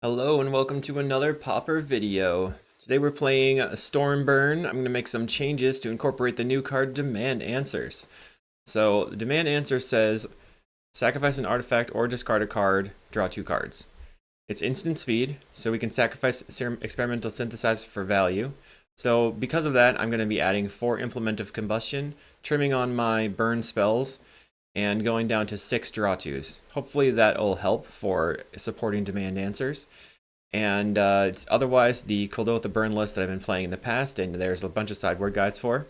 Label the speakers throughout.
Speaker 1: Hello and welcome to another Popper video. Today we're playing Stormburn. I'm going to make some changes to incorporate the new card Demand Answers. So the Demand Answer says sacrifice an artifact or discard a card, draw 2 cards. It's instant speed, so we can sacrifice experimental synthesizer for value. So because of that, I'm going to be adding 4 Implement of Combustion, trimming on my burn spells, and going down to 6 draw 2s. Hopefully that'll help for supporting Demand Answers. And otherwise, the Kuldotha burn list that I've been playing in the past, and there's a bunch of sideboard guides for.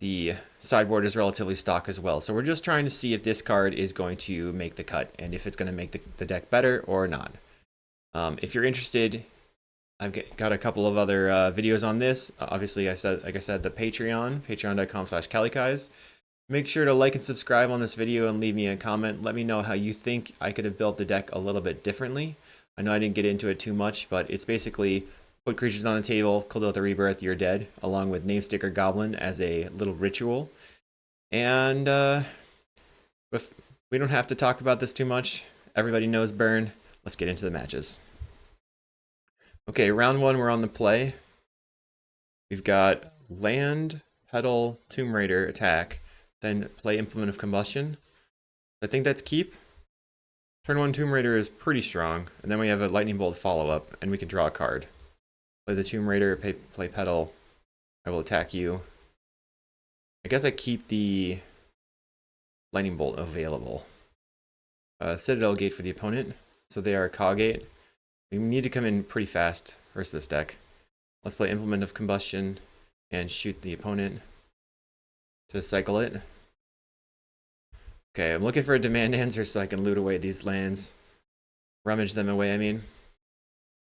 Speaker 1: The sideboard is relatively stock as well. So we're just trying to see if this card is going to make the cut, and if it's going to make the deck better or not. If you're interested, I've got a couple of other videos on this. Obviously, like I said, the Patreon, patreon.com/kalikaiz. Make sure to like and subscribe on this video and leave me a comment. Let me know how you think I could have built the deck a little bit differently. I know I didn't get into it too much, but it's basically put creatures on the table, Kuldotha Rebirth, you're dead, along with Namesticker Goblin as a little ritual. And we don't have to talk about this too much. Everybody knows burn. Let's get into the matches. Okay, round 1, we're on the play. We've got land, petal, Tomb Raider, attack. Then play Implement of Combustion. I think that's keep. Turn 1 Tomb Raider is pretty strong. And then we have a Lightning Bolt follow-up, and we can draw a card. Play the Tomb Raider, play Petal. I will attack you. I guess I keep the Lightning Bolt available. Citadel Gate for the opponent. So they are CawGate. We need to come in pretty fast versus this deck. Let's play Implement of Combustion and shoot the opponent to cycle it. Okay, I'm looking for a Demand Answer so I can loot away these lands. Rummage them away, I mean.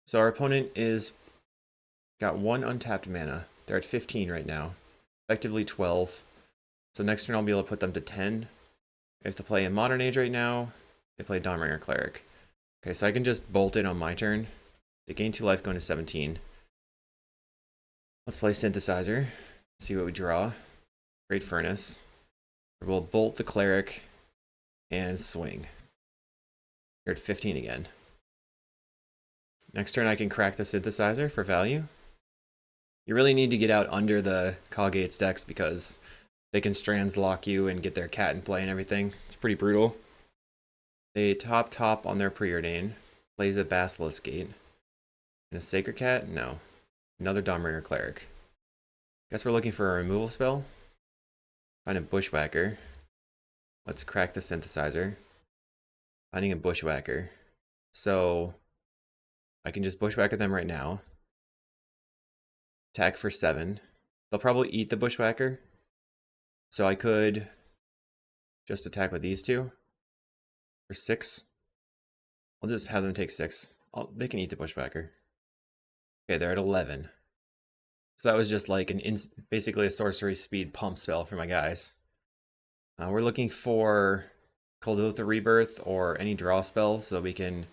Speaker 1: So our opponent is got 1 untapped mana. They're at 15 right now. Effectively 12. So next turn I'll be able to put them to 10. If they play in Modern Age right now, they play Dawnbringer Cleric. Okay, so I can just bolt it on my turn. They gain 2 life going to 17. Let's play Synthesizer. See what we draw. Great Furnace. We'll bolt the Cleric and swing. You're at 15 again. Next turn I can crack the Synthesizer for value. You really need to get out under the CawGate's decks because they can strands lock you and get their cat in play and everything. It's pretty brutal. They top on their Preordain. Plays a Basilisk Gate. And a Sacred Cat? No. Another Dawnbringer Cleric. Guess we're looking for a removal spell. Find a Bushwhacker. Let's crack the Synthesizer. Finding a Bushwhacker. So I can just Bushwhacker them right now. Attack for 7. They'll probably eat the Bushwhacker. So I could just attack with these 2 for 6. I'll just have them take 6. They can eat the Bushwhacker. Okay, they're at 11. So that was just like basically a sorcery speed pump spell for my guys. We're looking for Kuldotha Rebirth or any draw spell so that we can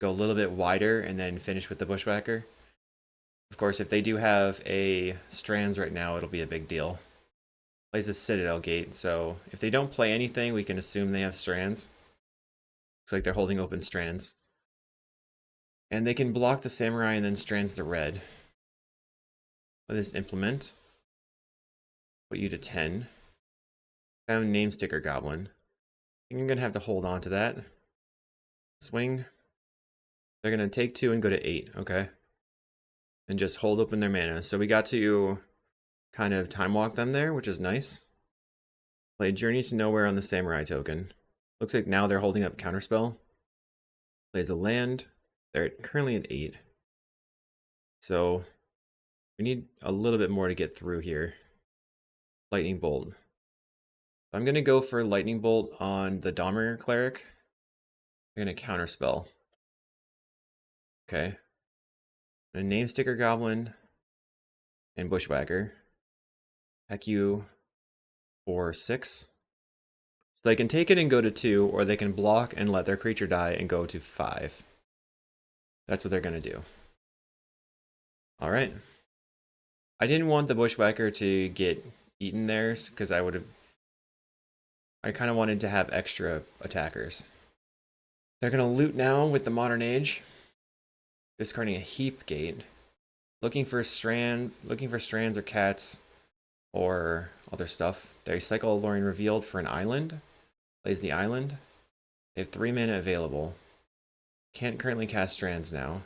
Speaker 1: go a little bit wider and then finish with the Bushwhacker. Of course, if they do have a Strands right now, it'll be a big deal. Plays a Citadel Gate, so if they don't play anything, we can assume they have Strands. Looks like they're holding open Strands. And they can block the Samurai and then Strands the red. Let this Implement. Put you to 10. Found Namesticker Goblin. I think I'm going to have to hold on to that. Swing. They're going to take 2 and go to 8, okay? And just hold open their mana. So we got to kind of time walk them there, which is nice. Play Journey to Nowhere on the Samurai token. Looks like now they're holding up Counterspell. Plays a land. They're currently at 8. So we need a little bit more to get through here. Lightning Bolt. I'm going to go for Lightning Bolt on the Dawnbringer Cleric. I'm going to Counterspell. Okay. A Namesticker Goblin and Bushwhacker. Attack you for 6. So they can take it and go to 2, or they can block and let their creature die and go to 5. That's what they're going to do. Alright. I didn't want the Bushwhacker to get eaten there, because I kind of wanted to have extra attackers. They're going to loot now with the Modern Age. discarding a heap gate, looking for strands or cats or other stuff. They cycle Alluring Revealed for an island. Plays the island. They have 3 mana available. Can't currently cast strands now.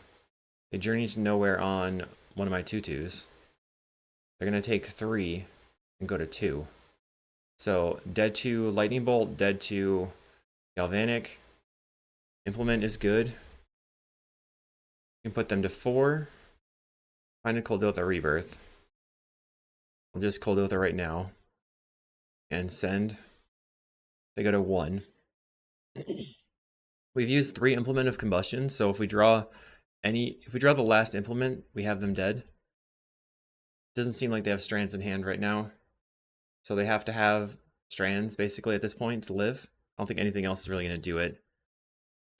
Speaker 1: They journey to nowhere on one of my 2/2s. They're going to take 3 and go to 2. So dead to Lightning Bolt, dead to Galvanic. Implement is good. You can put them to 4. Find a Kuldotha Rebirth. I'll just Kuldotha right now. And send. They go to 1. We've used 3 Implement of Combustion, so if we draw the last implement, we have them dead. Doesn't seem like they have strands in hand right now. So they have to have strands basically at this point to live. I don't think anything else is really going to do it.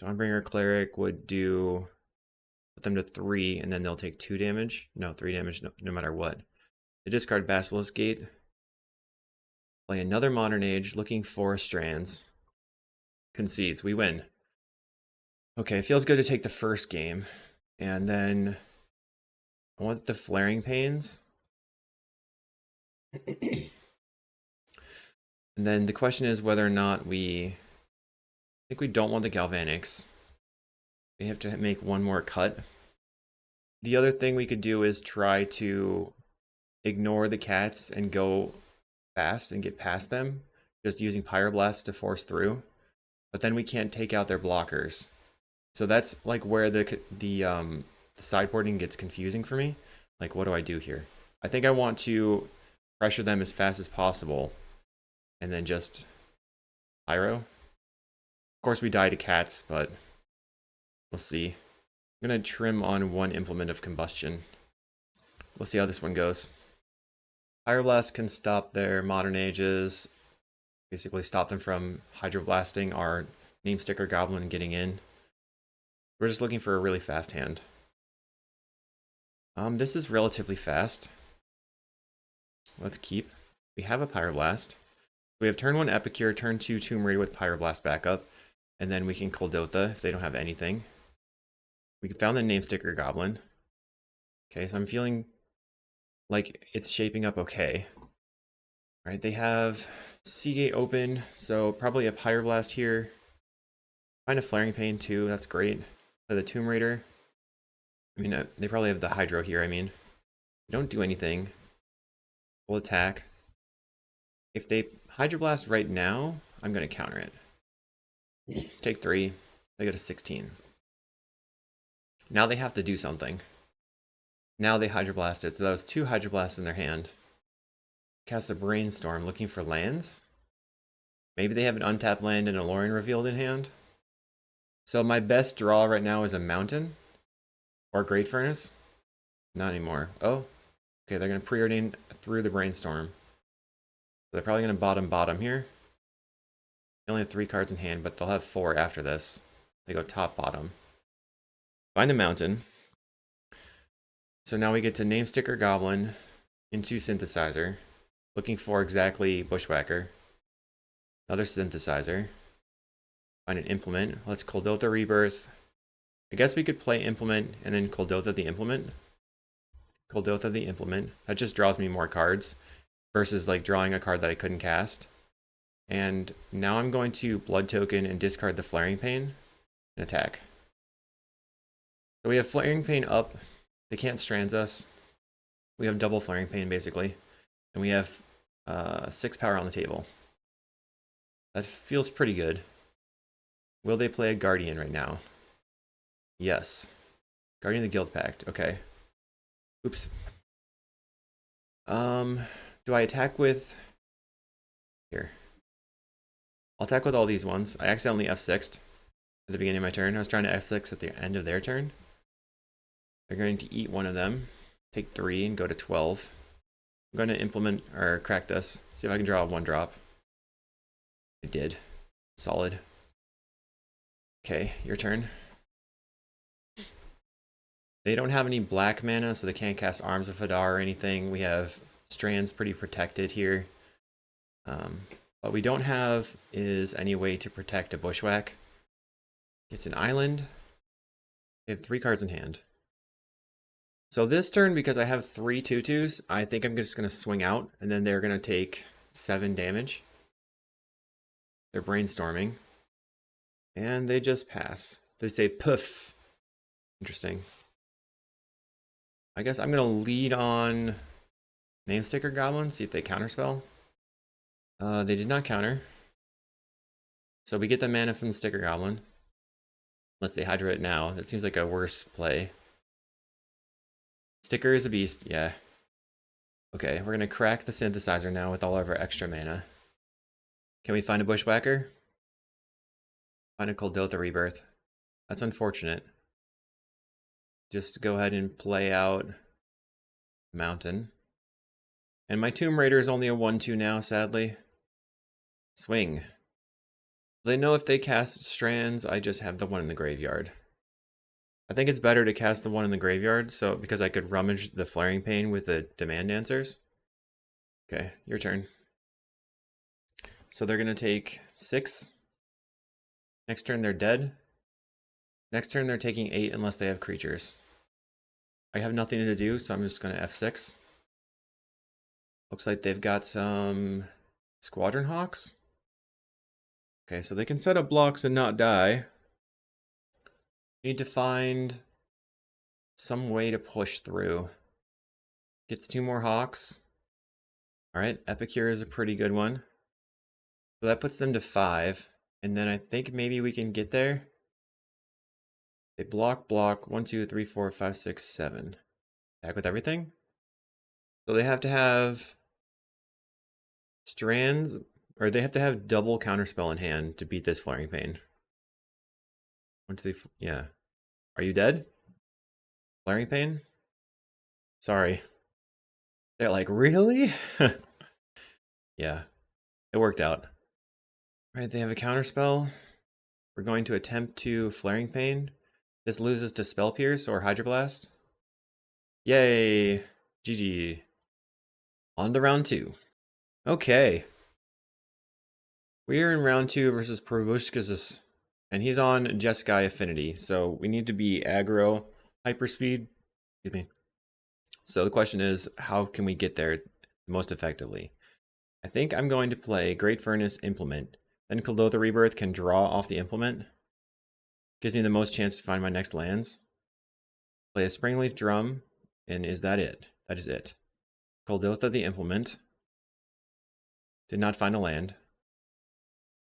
Speaker 1: Dawnbringer Cleric would do, put them to 3, and then they'll take 2 damage. No, 3 damage no matter what. They discard Basilisk Gate. Play another Modern Age, looking for strands. Concedes, we win. Okay, it feels good to take the first game. And then I want the Flaring Pains. And then the question is whether or not I think we don't want the Galvanics. We have to make one more cut. The other thing we could do is try to ignore the cats and go fast and get past them, just using Pyroblast to force through. But then we can't take out their blockers. So that's like where the sideboarding gets confusing for me. Like, what do I do here? I think I want to pressure them as fast as possible and then just Pyro. Of course we die to cats, but we'll see. I'm gonna trim on 1 Implement of Combustion. We'll see how this one goes. Pyroblast can stop their Modern Ages, basically stop them from Hydroblasting our Namesticker Goblin and getting in. We're just looking for a really fast hand. This is relatively fast. Let's keep. We have a Pyroblast. We have turn 1 Epicure, turn 2 Tomb Raider with Pyroblast backup, and then we can Kuldotha if they don't have anything. We found the Namesticker Goblin. Okay, so I'm feeling like it's shaping up okay. All right, they have CawGate open, so probably a Pyroblast here. Find a Flaring Pain too, that's great. For the Tomb Raider. I mean, they probably have the Hydro here, I mean. They don't do anything. We'll attack. If they Hydroblast right now, I'm going to counter it. Take 3. They go to 16. Now they have to do something. Now they Hydroblasted, so that was 2 Hydroblasts in their hand. Cast a Brainstorm, looking for lands. Maybe they have an untapped land and a Alluring Revealed in hand. So my best draw right now is a Mountain. Or Great Furnace. Not anymore. Oh. Okay, they're going to preordain through the Brainstorm. So they're probably going to bottom here. They only have 3 cards in hand, but they'll have 4 after this. They go top, bottom. Find a Mountain. So now we get to Namesticker Goblin into Synthesizer. Looking for exactly Bushwhacker. Another Synthesizer. Find an Implement. Let's Kuldotha Rebirth. I guess we could play Implement and then Kuldotha the Implement. Kuldotha the Implement. That just draws me more cards versus like drawing a card that I couldn't cast. And now I'm going to Blood Token and discard the Flaring Pain and attack. So we have Flaring Pain up. They can't strands us. We have double Flaring Pain basically. And we have 6 power on the table. That feels pretty good. Will they play a Guardian right now? Yes. Guardian of the Guild Pact. Okay. Oops. Do I attack with... Here. I'll attack with all these ones. I accidentally F6'd at the beginning of my turn. I was trying to F6 at the end of their turn. They're going to eat one of them. Take 3 and go to 12. I'm going to implement or crack this. See if I can draw a 1-drop. I did. Solid. Okay, your turn. They don't have any black mana, so they can't cast Arms of Hadar or anything. We have strands pretty protected here. What we don't have is any way to protect a Bushwhack. It's an island. They have 3 cards in hand. So this turn, because I have 3 2/2s, I think I'm just going to swing out, and then they're going to take 7 damage. They're brainstorming. And they just pass. They say poof. Interesting. I guess I'm going to lead on Namesticker Goblin, see if they counterspell. They did not counter. So we get the mana from the Sticker Goblin. Unless they Hydra it now. That seems like a worse play. Sticker is a beast, yeah. Okay, we're going to crack the Synthesizer now with all of our extra mana. Can we find a Bushwhacker? Find a Kuldotha Rebirth. That's unfortunate. Just go ahead and play out Mountain. And my Tomb Raider is only a 1/2 now, sadly. Swing. They know if they cast Strands, I just have the one in the graveyard. I think it's better to cast the one in the graveyard, so because I could rummage the Flaring Pain with the Demand Dancers. Okay, your turn. So they're gonna take 6. Next turn they're dead. Next turn they're taking 8 unless they have creatures. I have nothing to do, so I'm just gonna F6. Looks like they've got some Squadron Hawks. Okay, so they can set up blocks and not die. Need to find some way to push through. Gets 2 more Hawks. Alright, Epicure is a pretty good one. So that puts them to 5. And then I think maybe we can get there. They block. 1, 2, 3, 4, 5, 6, 7. Attack with everything. So they have to have Strands, or they have to have double counterspell in hand to beat this Flaring Pain. 1, 2, 3, 4, yeah. Are you dead? Flaring Pain? Sorry. They're like, really? Yeah, it worked out. Alright, they have a counterspell. We're going to attempt to Flaring Pain. This loses to Spell Pierce or Hydroblast. Yay! GG. On to round 2. Okay. We are in round 2 versus Probushkas, and he's on Jeskai Affinity, so we need to be aggro, hyperspeed. Excuse me. So the question is, how can we get there most effectively? I think I'm going to play Great Furnace Implement. Then Kuldotha Rebirth can draw off the Implement. Gives me the most chance to find my next lands. Play a Springleaf Drum, and is that it? That is it. Kuldotha the Implement. Did not find a land.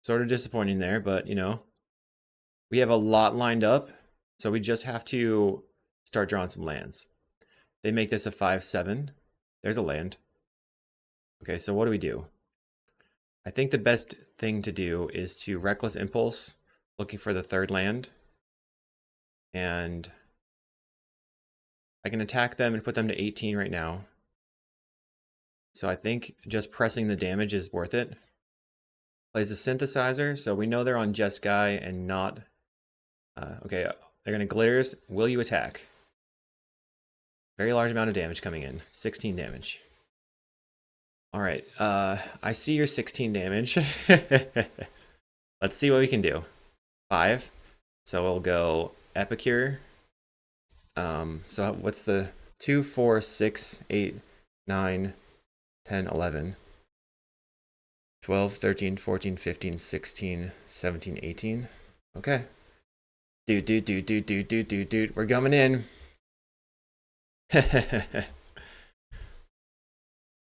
Speaker 1: Sort of disappointing there, but you know, we have a lot lined up, so we just have to start drawing some lands. They make this a 5/7. There's a land. Okay, so what do we do? I think the best thing to do is to Reckless Impulse, looking for the 3rd land. And I can attack them and put them to 18 right now. So I think just pressing the damage is worth it. Plays a Synthesizer, so we know they're on Jeskai and not... okay, they're going to Glitters. Will you attack? Very large amount of damage coming in. 16 damage. Alright, I see your 16 damage. Let's see what we can do. 5. So we'll go Epicure. So what's the 2, 4, 6, 8, 9, 10, 11, 12, 13, 14, 15, 16, 17, 18. Okay. Dude. We're coming in.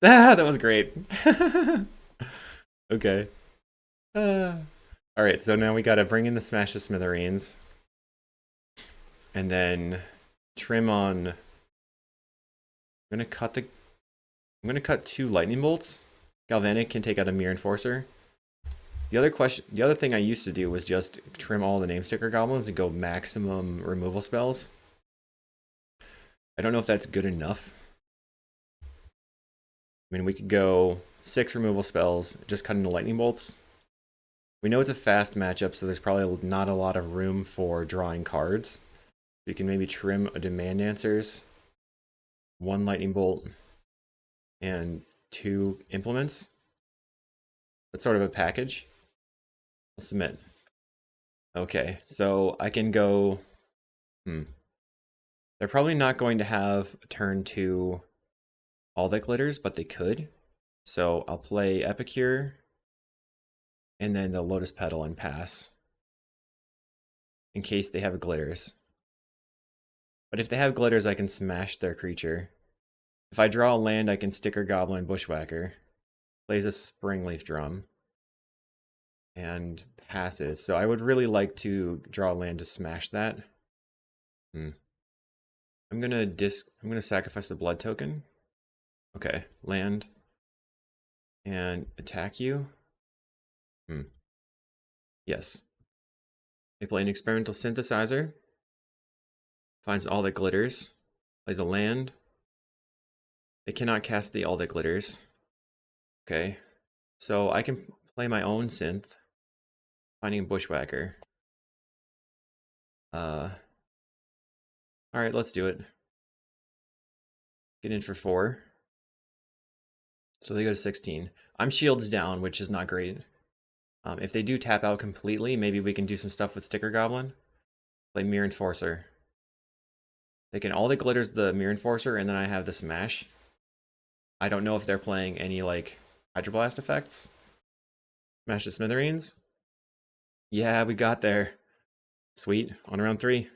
Speaker 1: Ah, that was great. Okay. Alright, so now we gotta bring in the Smash the Smithereens. And then trim on... I'm gonna cut 2 Lightning Bolts. Galvanic can take out a Mere Enforcer. The other thing I used to do was just trim all the Namesticker Goblins and go maximum removal spells. I don't know if that's good enough. I mean, we could go 6 removal spells, just cut into Lightning Bolts. We know it's a fast matchup, so there's probably not a lot of room for drawing cards. You can maybe trim a Demand Dancers, 1 Lightning Bolt, and 2 Implements. That's sort of a package. I'll submit. Okay, so I can go... They're They're probably not going to have turn 2 all that glitters, but they could. So I'll play Epicure and then the Lotus Petal and pass in case they have glitters. But if they have glitters, I can smash their creature. If I draw a land, I can Sticker Goblin Bushwhacker. Plays a Springleaf Drum. And passes. So I would really like to draw a land to smash that. I'm gonna sacrifice the blood token. Okay, land. And attack you. Yes. They play an experimental synthesizer. Finds all that glitters. Plays a land. They cannot cast the all that glitters. Okay. So I can play my own synth. Finding a Bushwhacker. Alright, let's do it. Get in for 4. So they go to 16. I'm shields down, which is not great. If they do tap out completely, maybe we can do some stuff with Sticker Goblin. Play Mirror Enforcer. They can all that glitters the Mirror Enforcer, and then I have the Smash. I don't know if they're playing any, like, Hydroblast effects. Smash the Smithereens. Yeah, we got there. Sweet. On round 3.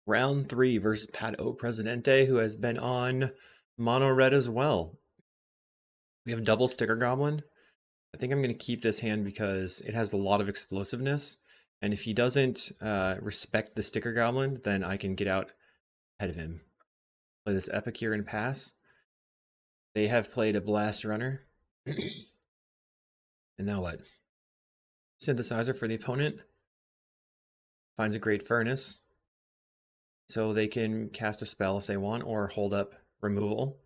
Speaker 1: Round 3 versus Pat O Presidente, who has been on Mono Red as well. We have double Sticker Goblin. I think I'm going to keep this hand because it has a lot of explosiveness. And if he doesn't respect the Sticker Goblin, then I can get out ahead of him. Play this Epicure and pass. They have played a Blast Runner. And now what? Synthesizer for the opponent. Finds a Great Furnace. So they can cast a spell if they want or hold up removal.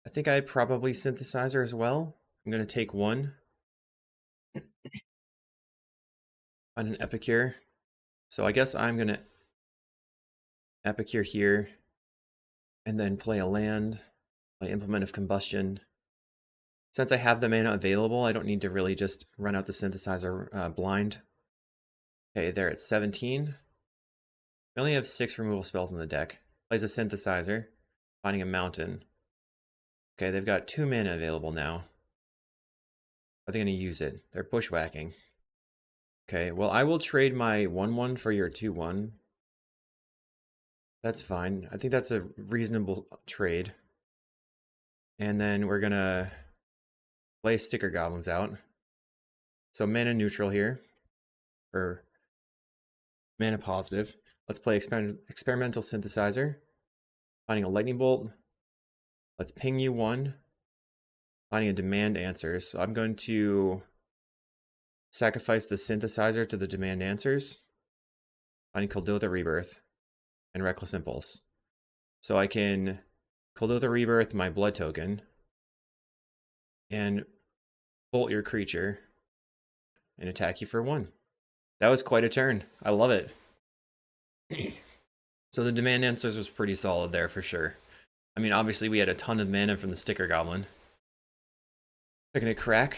Speaker 1: I think I probably Synthesizer as well. I'm going to take 1. On an Epicure. So I guess I'm going to Epicure here. And then play a land. Play Implement of Combustion. Since I have the mana available, I don't need to really just run out the Synthesizer blind. Okay, they're at 17. We only have 6 removal spells in the deck. Plays a Synthesizer. Finding a Mountain. Okay, they've got 2 mana available now. Are they going to use it? They're bushwhacking. Okay, well, I will trade my 1/1 for your 2/1. That's fine. I think that's a reasonable trade. And then we're going to play Sticker Goblins out. So mana neutral here. Or mana positive. Let's play Experimental Synthesizer. Finding a Lightning Bolt. Let's ping you 1. Finding a Demand Answers. So I'm going to sacrifice the Synthesizer to the Demand Answers. Finding Kuldotha Rebirth. And Reckless Impulse. So I can Kuldotha Rebirth my blood token. And bolt your creature. And attack you for 1. That was quite a turn. I love it. So the Demand Answers was pretty solid there for sure. I mean, obviously we had a ton of mana from the Sticker Goblin. They're going to crack.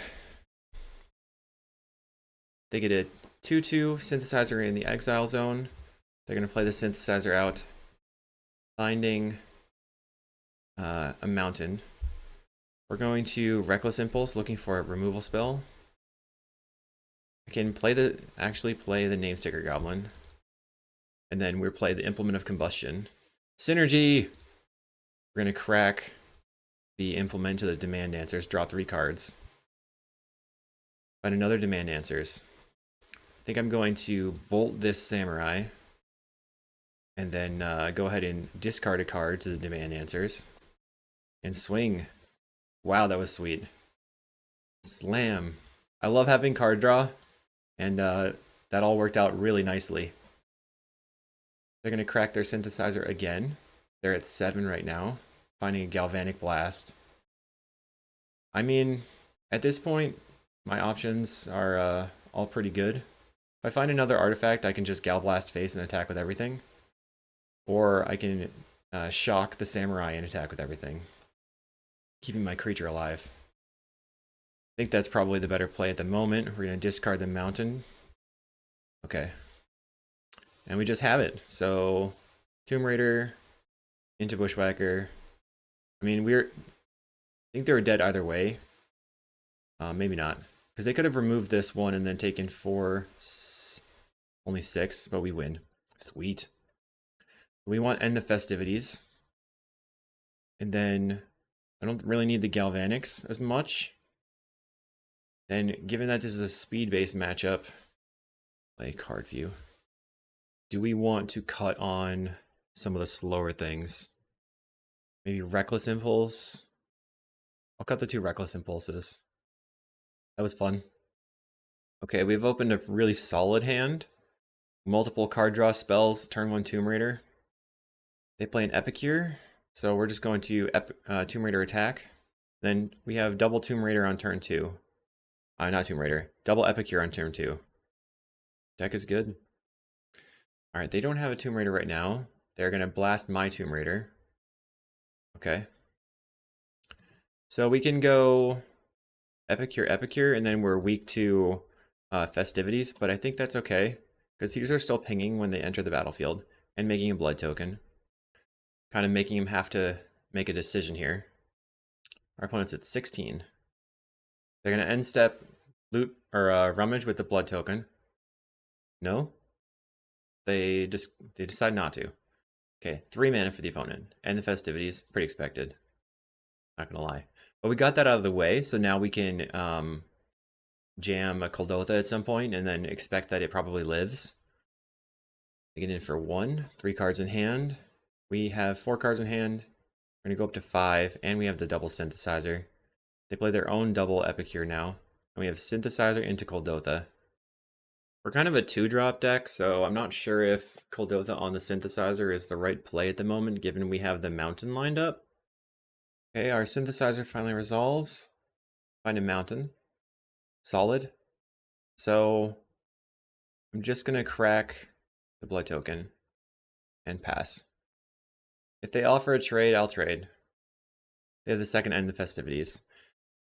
Speaker 1: They get a 2/2 Synthesizer in the Exile Zone. They're going to play the Synthesizer out. Finding a Mountain. We're going to Reckless Impulse, looking for a removal spell. I can actually play the Name Sticker Goblin. And then we'll play the Implement of Combustion. Synergy! We're going to crack the Implement to the Demand Answers, draw 3 cards. Find another Demand Answers. I think I'm going to bolt this Samurai. And then go ahead and discard a card to the Demand Answers. And swing. Wow, that was sweet. Slam. I love having card draw. And that all worked out really nicely. They're going to crack their Synthesizer again. They're at 7 right now. Finding a Galvanic Blast. I mean, at this point, my options are all pretty good. If I find another artifact, I can just Gal Blast face and attack with everything. Or I can shock the Samurai and attack with everything. Keeping my creature alive. I think that's probably the better play at the moment. We're going to discard the Mountain. Okay. And we just have it. So Tomb Raider into Bushwhacker. I mean, I think they were dead either way. Maybe not. Because they could have removed this one and then taken 4, only 6, but we win. Sweet. We want to end the festivities. And then I don't really need the Galvanics as much. Then, given that this is a speed-based matchup, play card view. Do we want to cut on some of the slower things? Maybe Reckless Impulse? I'll cut the 2 Reckless Impulses. That was fun. Okay, we've opened a really solid hand. Multiple card draw spells, turn 1 Tomb Raider. They play an Epicure, so we're just going to Tomb Raider attack. Then we have double Tomb Raider on turn 2. Not Tomb Raider, double Epicure on turn 2. Deck is good. Alright, they don't have a Tomb Raider right now. They're going to blast my Tomb Raider. Okay. So we can go Epicure, and then we're weak to festivities, but I think that's okay, because these are still pinging when they enter the battlefield, and making a blood token. Kind of making him have to make a decision here. Our opponent's at 16. They're going to end step, loot, or rummage with the blood token. No? They decide not to. Okay, 3 mana for the opponent. And the festivities, pretty expected. Not gonna lie. But we got that out of the way, so now we can jam a Kuldotha at some point and then expect that it probably lives. We get in for 1, 3 cards in hand. We have 4 cards in hand. We're gonna go up to 5, and we have the double synthesizer. They play their own double Epicure now. And we have synthesizer into Kuldotha. We're kind of a 2-drop deck, so I'm not sure if Kuldotha on the synthesizer is the right play at the moment, given we have the mountain lined up. Okay, our synthesizer finally resolves. Find a mountain. Solid. So I'm just gonna crack the blood token and pass. If they offer a trade, I'll trade. They have the second end of the festivities.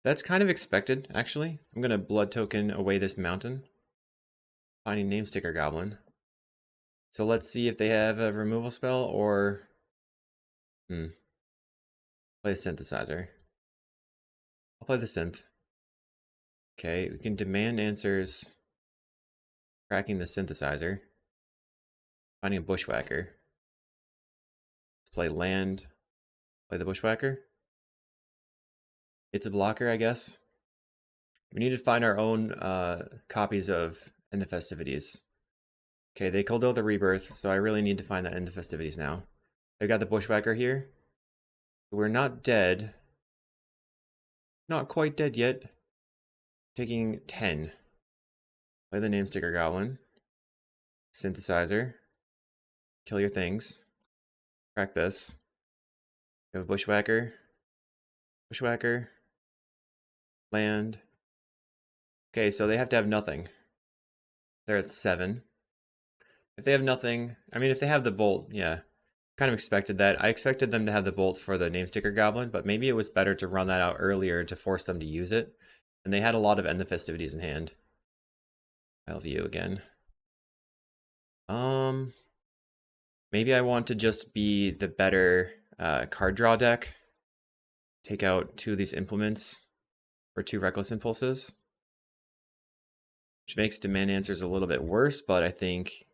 Speaker 1: That's kind of expected, actually. I'm gonna blood token away this mountain. Finding Namesticker Goblin. So let's see if they have a removal spell or play the synthesizer. I'll play the synth. Okay, we can demand answers. Cracking the synthesizer. Finding a Bushwhacker. Let's play land. Play the Bushwhacker. It's a blocker, I guess. We need to find our own copies of End the Festivities. Okay, they called out the Rebirth, so I really need to find that End the Festivities now. They've got the Bushwhacker here. We're not dead. Not quite dead yet. Taking 10. Play the Namesticker Goblin. Synthesizer. Kill your things. Crack this. We have a Bushwhacker. Bushwhacker. Land. Okay, so they have to have nothing. They're at 7. If they have nothing, I mean, if they have the bolt, yeah. Kind of expected that. I expected them to have the bolt for the Namesticker Goblin, but maybe it was better to run that out earlier to force them to use it. And they had a lot of End the Festivities in hand. I'll view again. Maybe I want to just be the better card draw deck. Take out 2 of these implements for 2 Reckless Impulses. Which makes demand answers a little bit worse, but I think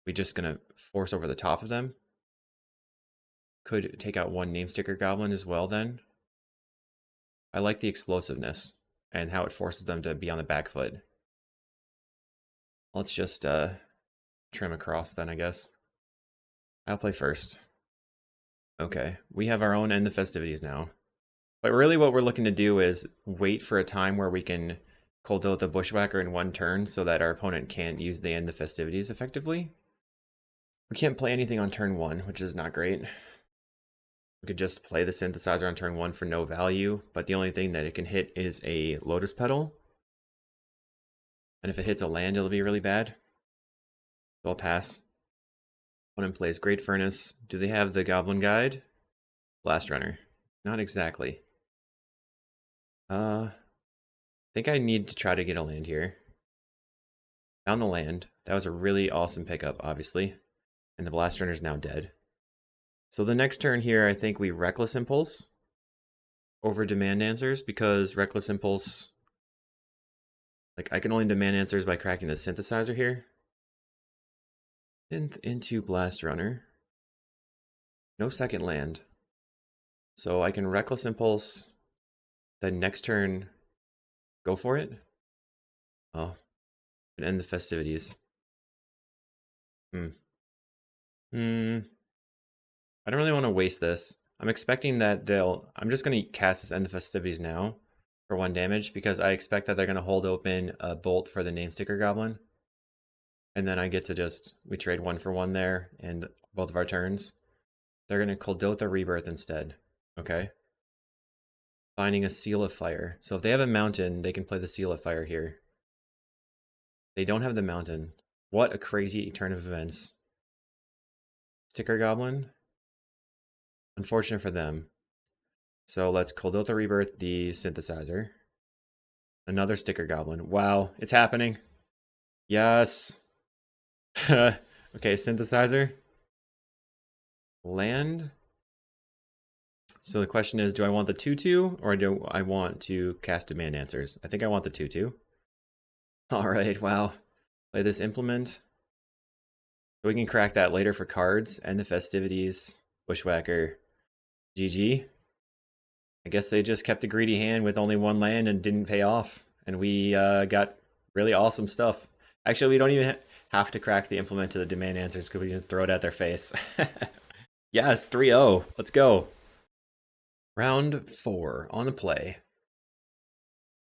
Speaker 1: we're just going to force over the top of them. Could take out 1 Namesticker Goblin as well then. I like the explosiveness and how it forces them to be on the back foot. Let's just trim across then, I guess. I'll play first. Okay, we have our own End the Festivities now. But really what we're looking to do is wait for a time where we can Kuldotha Bushwhacker in 1 turn so that our opponent can't use the End the Festivities effectively. We can't play anything on turn 1, which is not great. We could just play the synthesizer on turn 1 for no value, but the only thing that it can hit is a Lotus Petal. And if it hits a land, it'll be really bad. So I'll pass. Opponent plays Great Furnace. Do they have the Goblin Guide? Blast Runner. Not exactly. I think I need to try to get a land here. Found the land. That was a really awesome pickup, obviously. And the Blast Runner's now dead. So the next turn here, I think we Reckless Impulse over Demand Answers, because Reckless Impulse, like, I can only Demand Answers by cracking the Synthesizer here. Into Blast Runner. No second land. So I can Reckless Impulse, then next turn go for it. Oh, and end the festivities. I don't really want to waste this. I'm expecting that I'm just going to cast this End the Festivities now for 1 damage, because I expect that they're going to hold open a Bolt for the Name Sticker Goblin. And then I get to we trade 1 for 1 there, and both of our turns. They're going to Kuldotha Rebirth instead. Okay. Finding a Seal of Fire. So if they have a mountain, they can play the Seal of Fire here. They don't have the mountain. What a crazy turn of events. Sticker Goblin. Unfortunate for them. So let's Kuldotha Rebirth the Synthesizer. Another Sticker Goblin. Wow, it's happening. Yes. Okay, Synthesizer. Land. So the question is, do I want the 2/2 or do I want to cast Demand Answers? I think I want the 2/2. All right, wow. Play this Implement. So we can crack that later for cards. End the festivities. Bushwhacker. GG. I guess they just kept the greedy hand with only 1 land and didn't pay off. And we got really awesome stuff. Actually, we don't even have to crack the Implement to the Demand Answers, because we just throw it at their face. Yes, 3-0. Let's go. Round 4 on the play.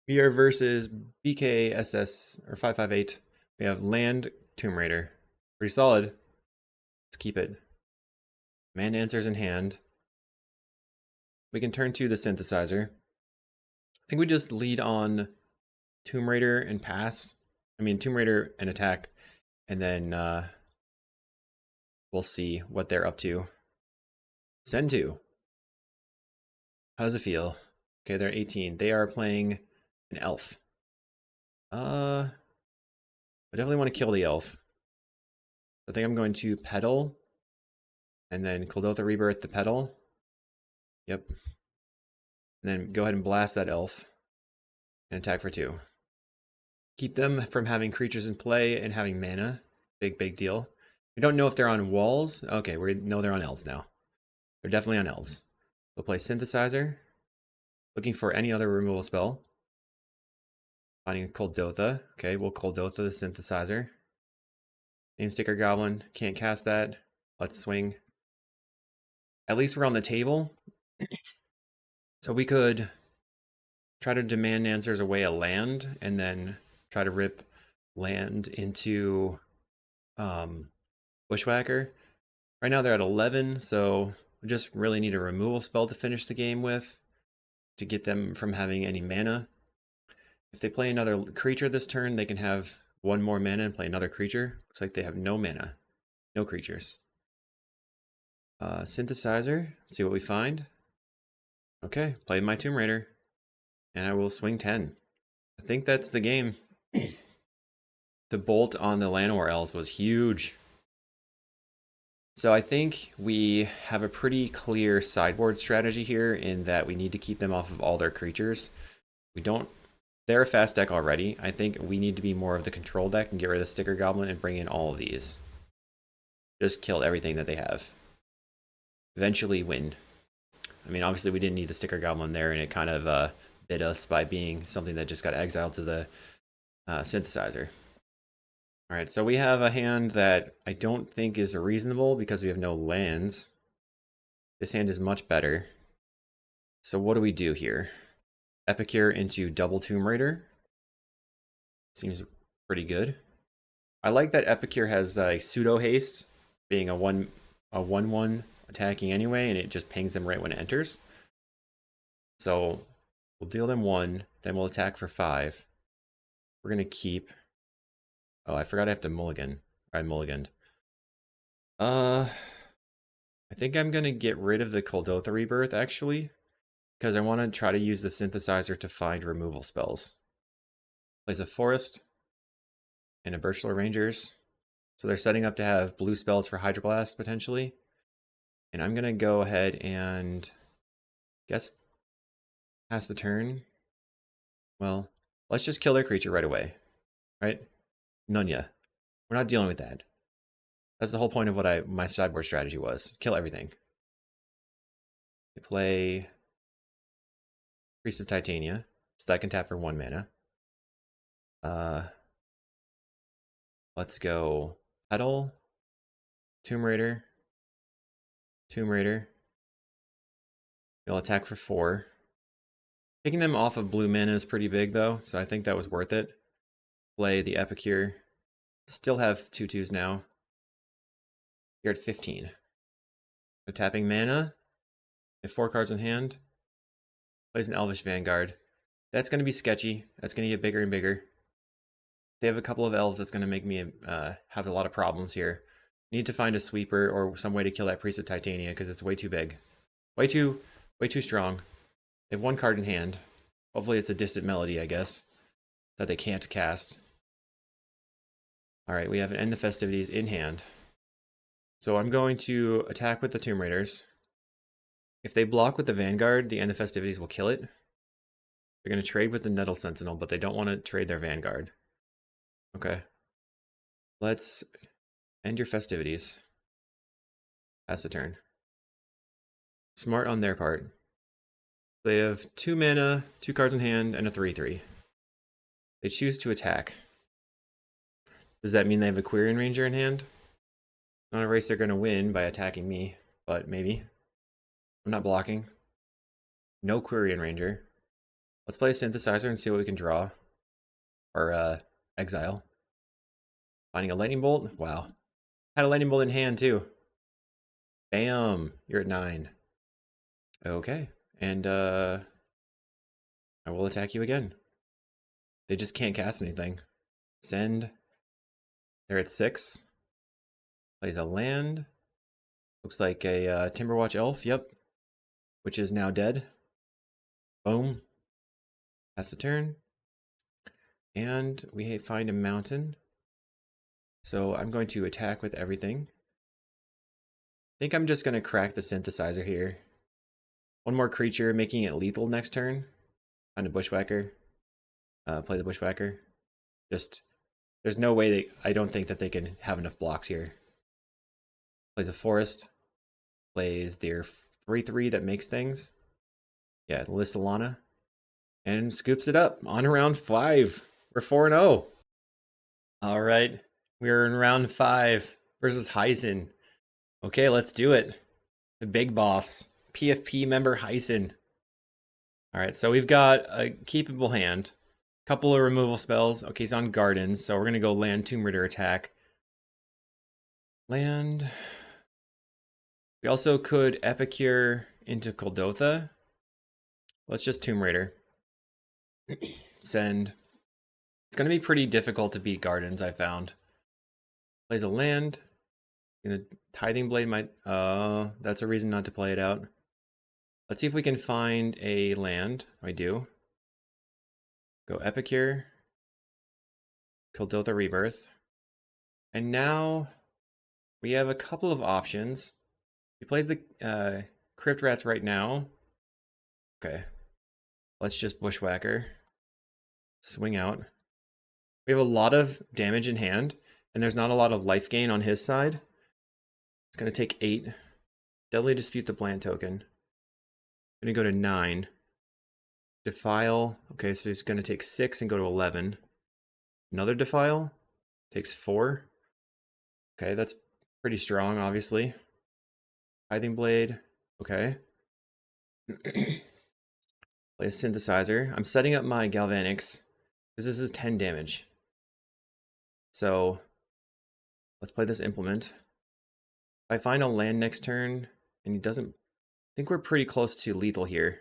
Speaker 1: We are versus BKSS, or 558. We have Land, Tomb Raider. Pretty solid. Let's keep it. Demand Answers in hand. We can turn to the Synthesizer. I think we just lead on Tomb Raider and pass. I mean, Tomb Raider and attack. And then we'll see what they're up to. Send to. How does it feel? Okay, they're 18. They are playing an elf. I definitely want to kill the elf. I think I'm going to Pedal. And then Kuldotha Rebirth the Pedal. Yep. And then go ahead and blast that elf. And attack for 2. Keep them from having creatures in play and having mana. Big deal. We don't know if they're on walls. Okay, we know they're on elves now. They're definitely on elves. We'll play Synthesizer. Looking for any other removal spell. Finding a Kuldotha. Okay, we'll Kuldotha the Synthesizer. Name Sticker Goblin. Can't cast that. Let's swing. At least we're on the table. So we could try to Demand Answers away a land, and then try to rip land into Bushwhacker. Right now they're at 11, so we just really need a removal spell to finish the game with, to get them from having any mana. If they play another creature this turn, they can have 1 more mana and play another creature. Looks like they have no mana. No creatures. Synthesizer. Let's see what we find. Okay, play my Tomb Raider. And I will swing 10. I think that's the game. The bolt on the Llanowar Elves was huge. So I think we have a pretty clear sideboard strategy here, in that we need to keep them off of all their creatures. They're a fast deck already. I think we need to be more of the control deck and get rid of the Sticker Goblin and bring in all of these. Just kill everything that they have. Eventually win. I mean, obviously we didn't need the Sticker Goblin there, and it kind of bit us by being something that just got exiled to the Synthesizer. All right, so we have a hand that I don't think is reasonable, because we have no lands. This hand is much better. So what do we do here? Epicure into double Tomb Raider. Seems pretty good. I like that Epicure has a pseudo haste, being a 1/1 attacking anyway, and it just pings them right when it enters. So we'll deal them 1, then we'll attack for 5. We're gonna keep. Oh, I forgot I have to mulligan. I mulliganed. I think I'm gonna get rid of the Kuldotha Rebirth, actually, because I want to try to use the Synthesizer to find removal spells. Plays a Forest and a Birchler Rangers. So they're setting up to have blue spells for Hydroblast potentially. And I'm gonna go ahead and guess pass the turn. Well, let's just kill their creature right away, right? Nunya. We're not dealing with that. That's the whole point of what my sideboard strategy was. Kill everything. I play Priest of Titania, so that can tap for 1 mana. Let's go Petal, Tomb Raider, Tomb Raider. They'll attack for 4. Taking them off of blue mana is pretty big though, so I think that was worth it. Play the Epicure. Still have 2/2s now. You're at 15. So tapping mana. If 4 cards in hand. Plays an Elvish Vanguard. That's going to be sketchy. That's going to get bigger and bigger. If they have a couple of elves, that's going to make me have a lot of problems here. Need to find a sweeper or some way to kill that Priest of Titania because it's way too big. Way too strong. They have 1 card in hand. Hopefully it's a Distant Melody, I guess, that they can't cast. Alright, we have an End the Festivities in hand. So I'm going to attack with the Tomb Raiders. If they block with the Vanguard, the End the Festivities will kill it. They're going to trade with the Nettle Sentinel, but they don't want to trade their Vanguard. Okay. Let's end your festivities. Pass the turn. Smart on their part. They have 2 mana, 2 cards in hand, and a 3/3. They choose to attack. Does that mean they have a Quirion Ranger in hand? Not a race they're going to win by attacking me, but maybe. I'm not blocking. No Quirion Ranger. Let's play a Synthesizer and see what we can draw. Or exile. Finding a Lightning Bolt? Wow. Had a Lightning Bolt in hand too. Bam! You're at 9. Okay. And I will attack you again. They just can't cast anything. Send. They're at 6. Plays a land. Looks like a Timberwatch Elf, yep. Which is now dead. Boom. Pass the turn. And we find a mountain. So I'm going to attack with everything. I think I'm just going to crack the Synthesizer here. 1 more creature, making it lethal next turn. Find a Bushwhacker. Play the Bushwhacker. Just, there's no way I don't think that they can have enough blocks here. Plays a Forest. Plays their 3/3 that makes things. Yeah, Lissalana. And scoops it up on round 5. We're 4-0. All right, we're in round 5 versus Hyson. Okay, let's do it. The big boss, PFP member Hyson. All right, so we've got a keepable hand, couple of removal spells. Okay, he's on Gardens, so we're gonna go land Tomb Raider attack. Land. We also could Epicure into Kuldotha. Let's just Tomb Raider. Send. It's going to be pretty difficult to beat Gardens, I found. Plays a land. Gonna Tithing Blade might... that's a reason not to play it out. Let's see if we can find a land. I do. Go Epicure. Kuldotha Rebirth. And now we have a couple of options. He plays the Crypt Rats right now. Okay. Let's just Bushwhacker. Swing out. We have a lot of damage in hand, and there's not a lot of life gain on his side. It's going to take 8. Deadly Dispute the plant token. Going to go to 9. Defile. Okay, so he's going to take 6 and go to 11. Another Defile. Takes 4. Okay, that's pretty strong, obviously. Tithing Blade. Okay. Play a Synthesizer. I'm setting up my Galvanics because this is 10 damage. So let's play this Implement. If I find a land next turn and he doesn't, I think we're pretty close to lethal here.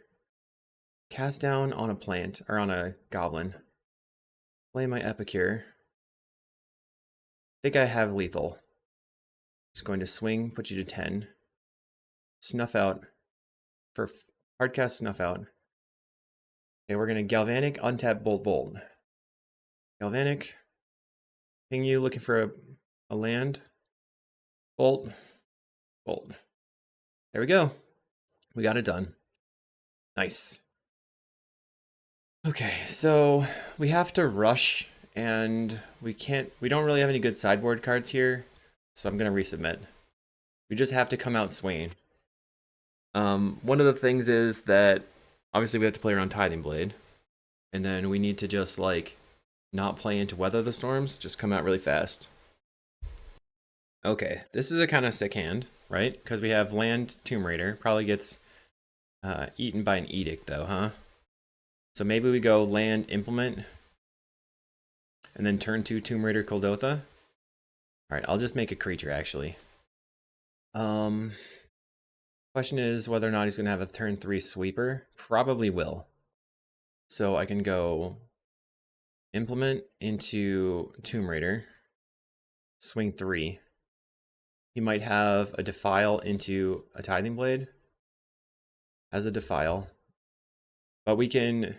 Speaker 1: Cast down on a plant or on a goblin. Play my Epicure. I think I have lethal. Just going to swing, put you to 10. Snuff out. For hardcast Snuff out. Okay, we're going to Galvanic, untap Bolt. Galvanic. Ping you, looking for a land. Bolt. Bolt. There we go. We got it done. Nice. Okay, so we have to rush, and we don't really have any good sideboard cards here, so I'm gonna resubmit. We just have to come out swinging. One of the things is that obviously we have to play around Tithing Blade, and then we need to just like not play into Weather the Storms, just come out really fast. Okay, this is a kind of sick hand, right? Because we have land Tomb Raider, probably gets eaten by an Edict though, huh? So maybe we go land Implement, and then turn 2 Tomb Raider Kuldotha. Alright, I'll just make a creature actually. Question is whether or not he's going to have a turn 3 sweeper. Probably will. So I can go Implement into Tomb Raider. Swing 3. He might have a Defile into a Tithing Blade. As a Defile. But we can,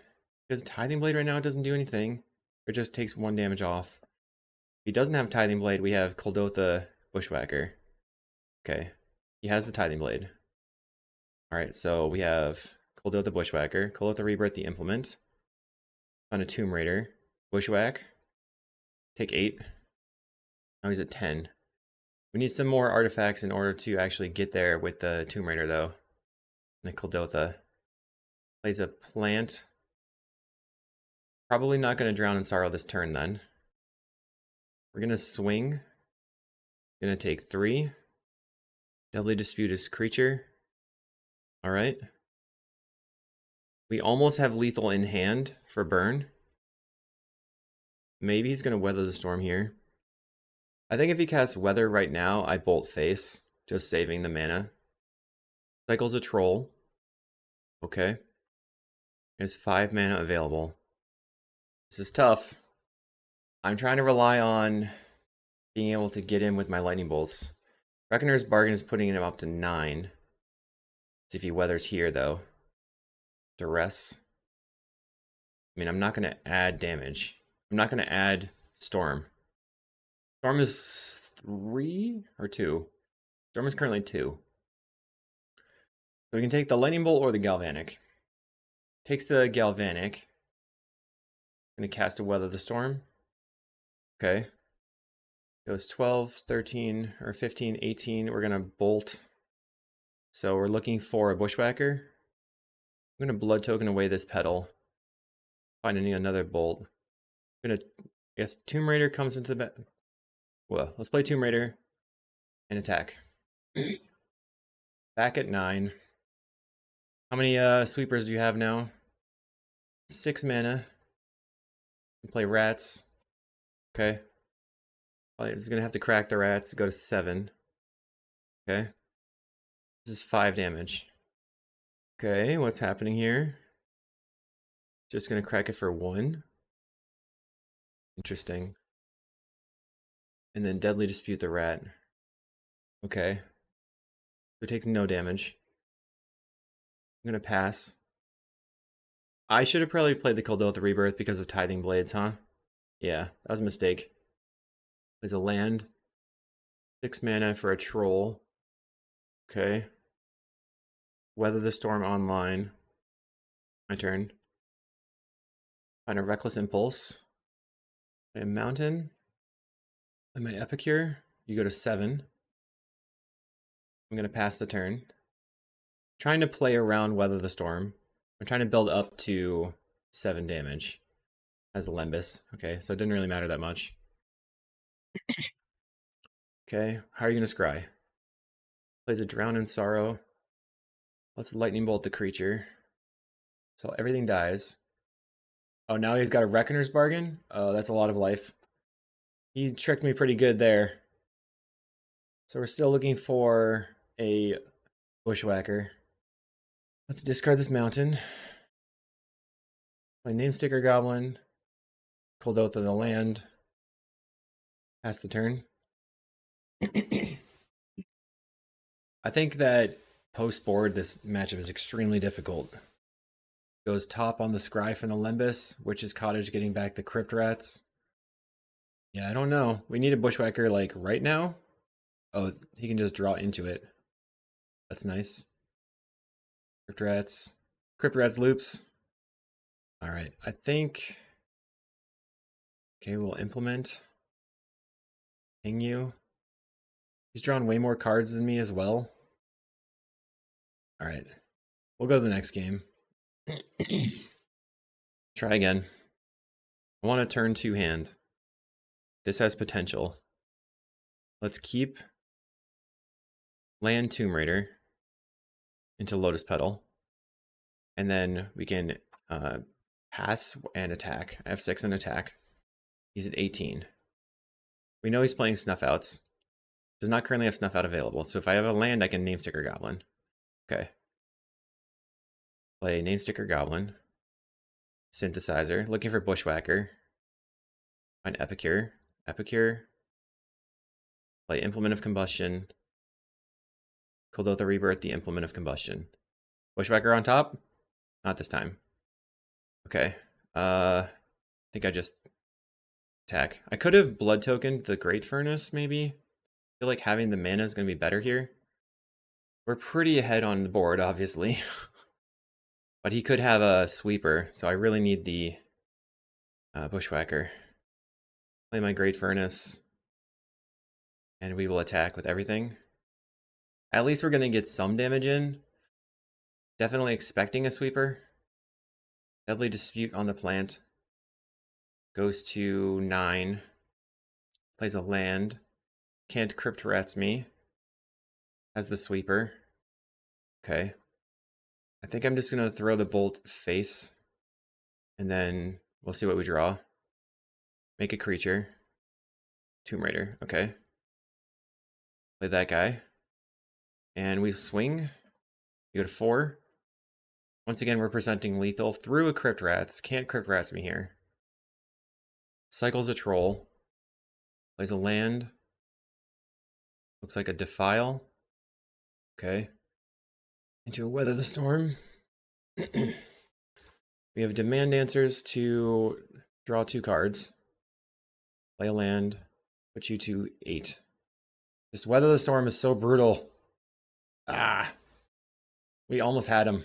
Speaker 1: because Tithing Blade right now doesn't do anything. It just takes 1 damage off. If he doesn't have Tithing Blade, we have Kuldotha Bushwhacker. Okay. He has the Tithing Blade. Alright, so we have Kuldotha Bushwhacker, Kuldotha Rebirth the Implement, on a Tomb Raider, Bushwhack, take 8. Now he's at 10. We need some more artifacts in order to actually get there with the Tomb Raider though. And the Kuldotha. Plays a plant. Probably not going to Drown in Sorrow this turn then. We're going to swing. Going to take 3. Deadly Dispute his creature. Alright. We almost have lethal in hand for burn. Maybe he's going to Weather the Storm here. I think if he casts Weather right now, I bolt face, just saving the mana. Cycles a Troll. Okay. There's 5 mana available. This is tough. I'm trying to rely on being able to get in with my lightning bolts. Reckoner's Bargain is putting him up to 9. See if he weathers here though. Duress. I mean, I'm not going to add damage. I'm not going to add Storm. Storm is 3 or 2? Storm is currently 2. So we can take the Lightning Bolt or the Galvanic. Takes the Galvanic. Gonna cast a Weather the Storm. Okay. Goes 12, 13, or 15, 18. We're gonna bolt. So we're looking for a Bushwhacker. I'm gonna Blood Token away this pedal. Finding another bolt. I'm gonna, I guess Tomb Raider comes into the well, let's play Tomb Raider and attack. Back at 9. How many sweepers do you have now? 6 mana. Play rats. Okay. He's gonna have to crack the rats to go to 7. Okay. This is 5 damage. Okay, what's happening here? Just gonna crack it for 1. Interesting. And then Deadly Dispute the rat. Okay. So it takes no damage. I'm gonna pass. I should have probably played the Kuldotha Rebirth because of Tithing Blades, huh? Yeah, that was a mistake. Plays a land. 6 mana for a troll. Okay. Weather the Storm online. My turn. Find a Reckless Impulse. Play a Mountain. Play my Epicure. You go to 7. I'm gonna pass the turn. Trying to play around Weather the Storm. I'm trying to build up to 7 damage as a Lembus. Okay, so it didn't really matter that much. Okay, how are you going to scry? Plays a Drown in Sorrow. Let's Lightning Bolt the creature. So everything dies. Oh, now he's got a Reckoner's Bargain? Oh, that's a lot of life. He tricked me pretty good there. So we're still looking for a Bushwhacker. Let's discard this mountain. Play Namesticker Goblin. Kuldotha the land. Pass the turn. I think that post-board, this matchup is extremely difficult. Goes top on the scry from the Lembus, Witch's Cottage getting back the Crypt Rats. Yeah, I don't know. We need a Bushwhacker like right now. Oh, he can just draw into it. That's nice. Crypt Rats. Crypt Rats loops. All right, I think... Okay, we'll implement. Ping you. He's drawn way more cards than me as well. All right, we'll go to the next game. Try again. I want to turn 2 hand. This has potential. Let's keep land Tomb Raider into Lotus Petal. And then we can pass and attack. I have 6 and attack. He's at 18. We know he's playing Snuff Outs. Does not currently have Snuff Out available. So if I have a land, I can name sticker Goblin. Okay. Play name sticker Goblin. Synthesizer. Looking for Bushwhacker. Find Epicure. Epicure. Play Implement of Combustion. Kuldotha Rebirth, the Implement of Combustion. Bushwhacker on top? Not this time. Okay. I think I just attack. I could have blood tokened the Great Furnace, maybe. I feel like having the mana is going to be better here. We're pretty ahead on the board, obviously. But he could have a sweeper, so I really need the Bushwhacker. Play my Great Furnace. And we will attack with everything. At least we're going to get some damage in. Definitely expecting a sweeper. Deadly Dispute on the plant. Goes to 9. Plays a land. Can't Crypt Rats me. Has the sweeper. Okay. I think I'm just going to throw the bolt face. And then we'll see what we draw. Make a creature. Tomb Raider. Okay. Play that guy. And we swing. You go to 4. Once again, we're presenting lethal through a Crypt Rats. Can't Crypt Rats me here. Cycles a troll. Plays a land. Looks like a Defile. Okay. Into a Weather the Storm. We have Demand Answers to draw 2 cards. Play a land. Put you to 8. This Weather the Storm is so brutal. Ah. We almost had him.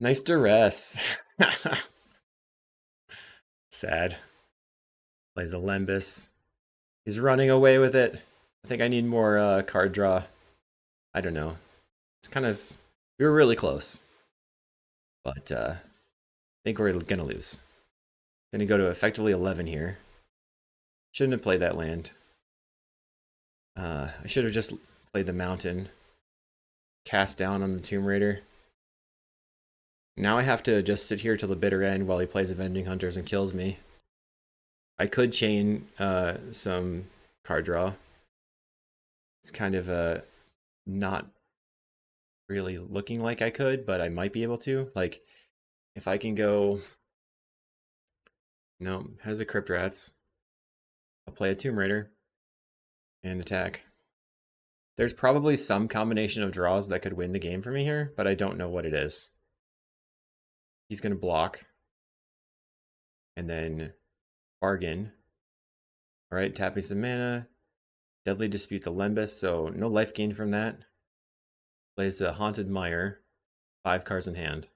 Speaker 1: Nice duress. Sad. Plays a Lembus. He's running away with it. I think I need more card draw. I don't know. It's kind of... We were really close. But I think we're going to lose. Going to go to effectively 11 here. Shouldn't have played that land. I should have just played the mountain. Cast down on the Tomb Raider. Now I have to just sit here till the bitter end while he plays Avenging Hunters and kills me. I could chain some card draw. It's kind of not really looking like I could, but I might be able to. Like, if I can go... No, has a Crypt Rats. I'll play a Tomb Raider. And attack. There's probably some combination of draws that could win the game for me here, but I don't know what it is. He's going to block. And then bargain. All right, tap me some mana. Deadly Dispute the Lembus, so no life gain from that. Plays a Haunted Mire. 5 cards in hand.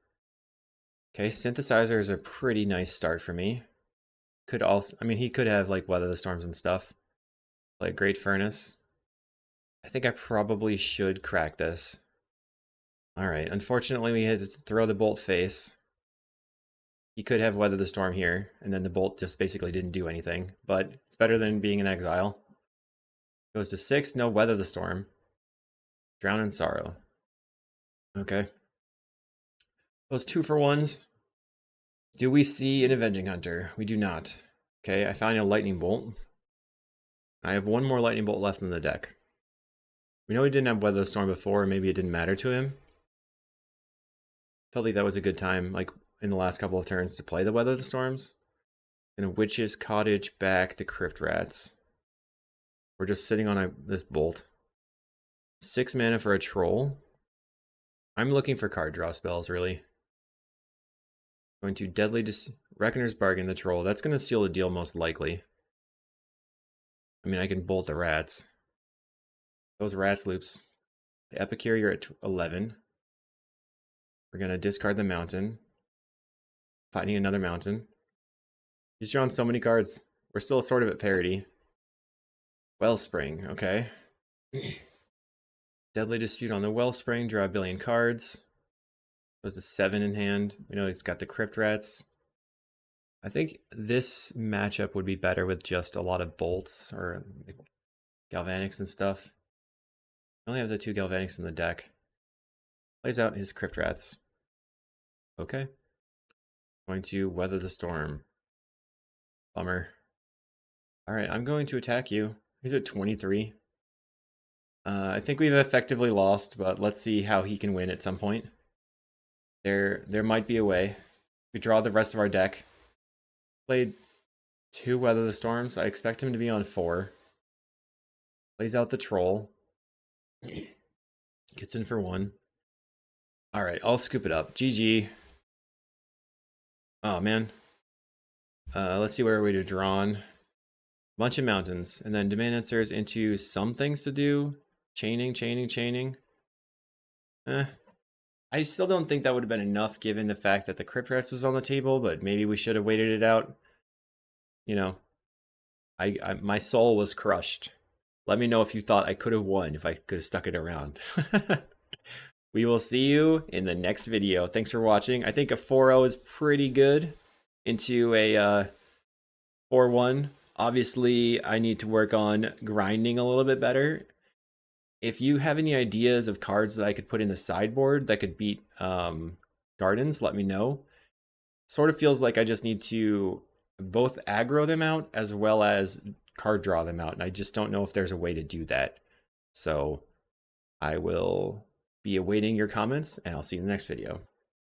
Speaker 1: Okay, Synthesizer is a pretty nice start for me. Could also, I mean, he could have like Weather the Storms and stuff. Play Great Furnace. I think I probably should crack this. All right, unfortunately we had to throw the bolt face. He could have Weather the Storm here, and then the bolt just basically didn't do anything, but it's better than being in exile. Goes to 6, no Weather the Storm. Drown in Sorrow. Okay. Those 2-for-1s. Do we see an Avenging Hunter? We do not. Okay, I found a Lightning Bolt. I have 1 more Lightning Bolt left in the deck. We know he didn't have Weather the Storm before, maybe it didn't matter to him. Felt like that was a good time, like in the last couple of turns, to play the Weather the Storms. And a Witch's Cottage back the Crypt Rats. We're just sitting on this bolt. 6 mana for a troll. I'm looking for card draw spells, really. Going to Reckoner's Bargain the troll. That's going to seal the deal most likely. I mean, I can bolt the rats. Those rats loops. The Epicure, you're at 11. We're going to discard the mountain. Fighting another mountain. He's drawn so many cards. We're still sort of at parity. Wellspring, okay. Deadly Dispute on the Wellspring, draw a billion cards. Goes to 7 in hand. We know he's got the Crypt Rats. I think this matchup would be better with just a lot of bolts or galvanics and stuff. I only have the 2 galvanics in the deck. Plays out his Crypt Rats. Okay. Going to Weather the Storm. Bummer. Alright, I'm going to attack you. He's at 23. I think we've effectively lost, but let's see how he can win at some point. There might be a way. We draw the rest of our deck. Played 2 Weather the Storms. I expect him to be on 4. Plays out the Troll. Gets in for 1. Alright, I'll scoop it up. GG. Oh, man. Let's see where we'd have drawn. Bunch of mountains. And then demand answers into some things to do. Chaining. I still don't think that would have been enough given the fact that the Crypt Rats was on the table, but maybe we should have waited it out. You know, my soul was crushed. Let me know if you thought I could have won, if I could have stuck it around. We will see you in the next video. Thanks for watching. I think a 4-0 is pretty good into a 4-1. Obviously, I need to work on grinding a little bit better. If you have any ideas of cards that I could put in the sideboard that could beat Gardens, let me know. Sort of feels like I just need to both aggro them out as well as card draw them out, and I just don't know if there's a way to do that. So I will be awaiting your comments, and I'll see you in the next video.